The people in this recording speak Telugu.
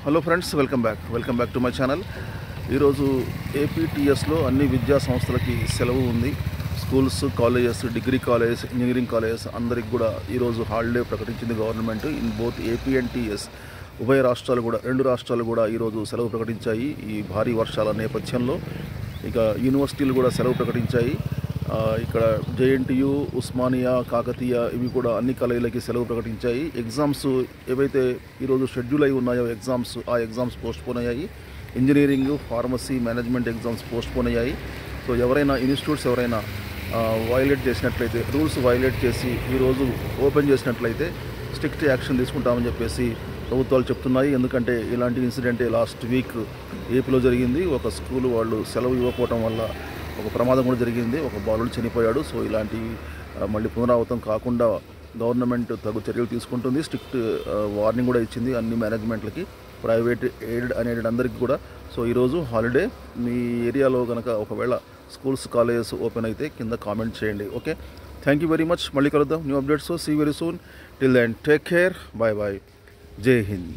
Hello friends, welcome back to my channel. ఈరోజు ఏపీటీఎస్లో అన్ని విద్యా సంస్థలకి సెలవు ఉంది. Schools, colleges, degree colleges, engineering colleges అందరికి కూడా ఈరోజు హాలిడే ప్రకటించింది government. In both AP and TS ఉభయ రాష్ట్రాలు కూడా, రెండు రాష్ట్రాలు కూడా ఈరోజు సెలవు ప్రకటించాయి. ఈ భారీ వర్షాల నేపథ్యంలో ఇక యూనివర్సిటీలు కూడా సెలవు ప్రకటించాయి. ఇక్కడ జేఎన్టీయూ, ఉస్మానియా, కాకతీయ ఇవి కూడా అన్ని కాలేజీలకి సెలవు ప్రకటించాయి. ఎగ్జామ్స్ ఏవైతే ఈరోజు షెడ్యూల్ అయి ఉన్నాయో ఆ ఎగ్జామ్స్ పోస్ట్పోన్ అయ్యాయి. Engineering, pharmacy, management exams postpone అయ్యాయి. సో ఎవరైనా ఇన్స్టిట్యూట్స్ వైలేట్ చేసినట్లయితే, రూల్స్ వైలేట్ చేసి ఈరోజు ఓపెన్ చేసినట్లయితే స్ట్రిక్ట్ యాక్షన్ తీసుకుంటామని చెప్పేసి ప్రభుత్వాలు చెప్తున్నాయి. ఎందుకంటే ఇలాంటి ఇన్సిడెంటే లాస్ట్ వీక్ ఏపీలో జరిగింది. ఒక స్కూల్ వాళ్ళు సెలవు ఇవ్వకపోవడం వల్ల ఒక ప్రమాదం కూడా జరిగింది. ఒక బాలుడు చనిపోయాడు. సో ఇలాంటివి మళ్ళీ పునరావృతం కాకుండా గవర్నమెంట్ తగు చర్యలు తీసుకుంటుంది. స్ట్రిక్ట్ వార్నింగ్ కూడా ఇచ్చింది అన్ని మేనేజ్మెంట్లకి, ప్రైవేట్, ఎయిడెడ్, అన్ఎయిడెడ్ అందరికీ కూడా. సో ఈరోజు హాలిడే. మీ ఏరియాలో కనుక ఒకవేళ స్కూల్స్, కాలేజెస్ ఓపెన్ అయితే కింద కామెంట్ చేయండి. Okay, thank you very much. మళ్ళీ కలుద్దాం new updates. See very soon. Till then take care. Bye. జై హింద్.